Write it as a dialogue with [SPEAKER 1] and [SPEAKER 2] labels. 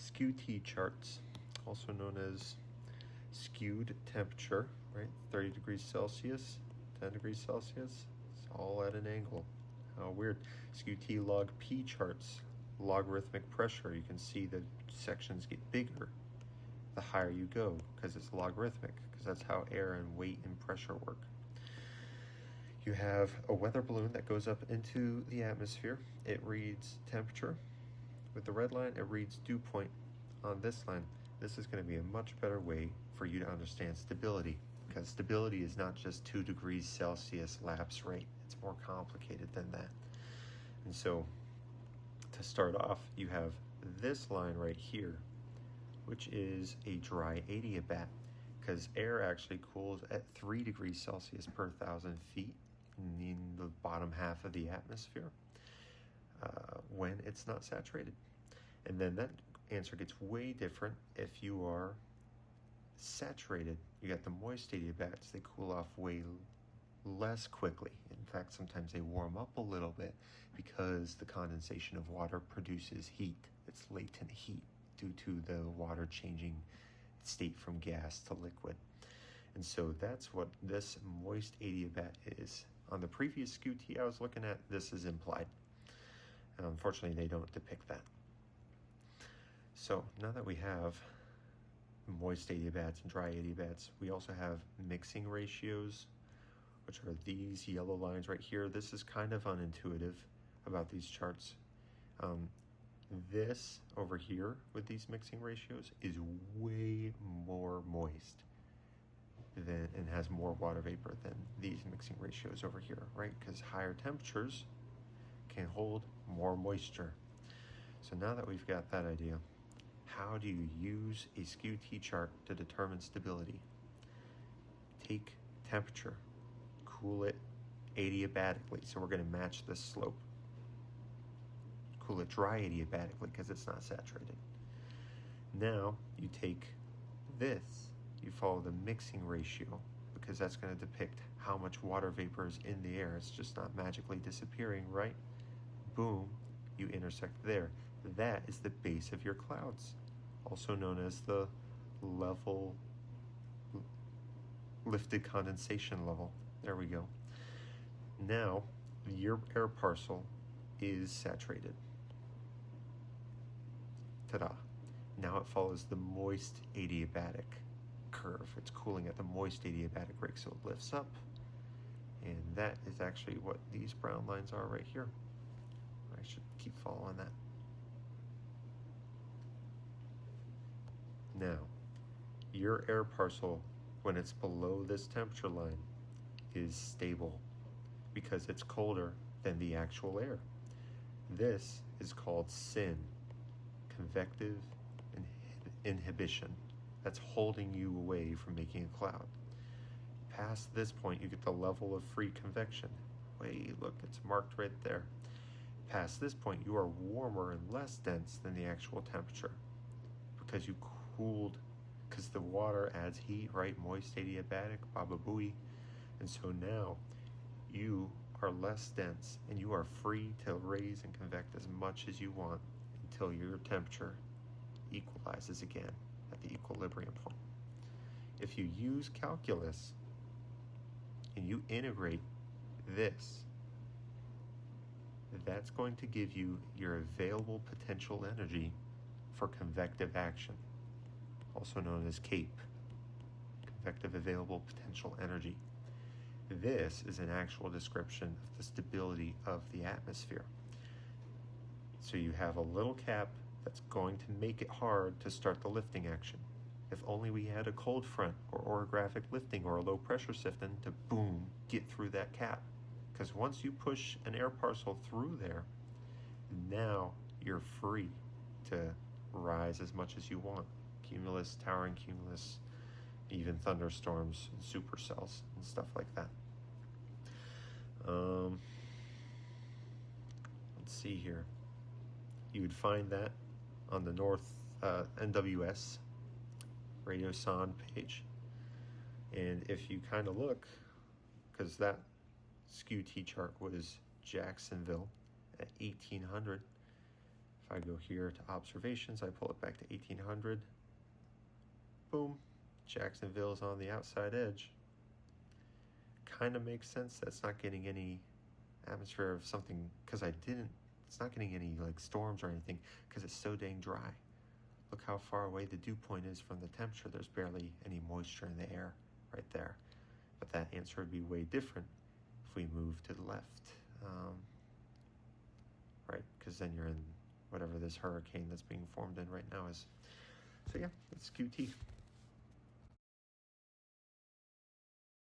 [SPEAKER 1] Skew-T charts, also known as skewed temperature, right? 30 degrees Celsius, 10 degrees Celsius, it's all at an angle. How weird. Skew-T log P charts, logarithmic pressure. You can see the sections get bigger the higher you go because it's logarithmic, because that's how air and weight and pressure work. You have a weather balloon that goes up into the atmosphere. It reads temperature. With the red line, it reads dew point. On this line, this is going to be a much better way for you to understand stability, because stability is not just 2 degrees Celsius lapse rate. It's more complicated than that. And so to start off, you have this line right here, which is a dry adiabat, because air actually cools at 3 degrees Celsius per 1,000 feet in the bottom half of the atmosphere when it's not saturated. And then that answer gets way different if you are saturated. You got the moist adiabats, they cool off way less quickly. In fact, sometimes they warm up a little bit because the condensation of water produces heat. It's latent heat due to the water changing state from gas to liquid. And so that's what this moist adiabat is. On the previous Skew-T I was looking at, this is implied. Unfortunately, they don't depict that. So now that we have moist adiabats and dry adiabats, we also have mixing ratios, which are these yellow lines right here. This is kind of unintuitive about these charts. This over here with these mixing ratios is way more moist than, and has more water vapor than these mixing ratios over here, right? Because higher temperatures can hold more moisture. So now that we've got that idea, how do you use a Skew-T chart to determine stability? Take temperature, cool it adiabatically, so we're going to match this slope. Cool it dry adiabatically because it's not saturated. Now you take this, you follow the mixing ratio, because that's going to depict how much water vapor is in the air. It's just not magically disappearing, right? Boom, you intersect there. That is the base of your clouds, also known as the level, lifted condensation level. There we go. Now your air parcel is saturated. Ta-da. Now it follows the moist adiabatic curve. It's cooling at the moist adiabatic rate, so it lifts up. And that is actually what these brown lines are right here. I should keep following that. Now, your air parcel, when it's below this temperature line, is stable because it's colder than the actual air. This is called SIN, convective inhibition. That's holding you away from making a cloud. Past this point, you get the level of free convection. Wait, look, it's marked right there. Past this point, you are warmer and less dense than the actual temperature because you cooled, because the water adds heat, right? Moist adiabatic, baba booey. And so now you are less dense and you are free to raise and convect as much as you want until your temperature equalizes again at the equilibrium point. If you use calculus and you integrate this, that's going to give you your available potential energy for convective action, also known as CAPE, convective available potential energy. This is an actual description of the stability of the atmosphere. So you have a little cap that's going to make it hard to start the lifting action. If only we had a cold front or orographic lifting or a low pressure system to boom, get through that cap. Because once you push an air parcel through there, now you're free to rise as much as you want. Cumulus, towering cumulus, even thunderstorms and supercells and stuff like that. Let's see here. You would find that on the North NWS Radio Sonde page. And if you kind of look, because that Skew-T chart was Jacksonville at 1800. If I go here to observations, I pull it back to 1800. Boom, Jacksonville's on the outside edge. Kind of makes sense that's not getting any atmosphere of something, because it's not getting any like storms or anything because it's so dang dry. Look how far away the dew point is from the temperature. There's barely any moisture in the air right there. But that answer would be way different if we move to the left, right? Because then you're in whatever this hurricane that's being formed in right now is. So yeah, it's Skew-T.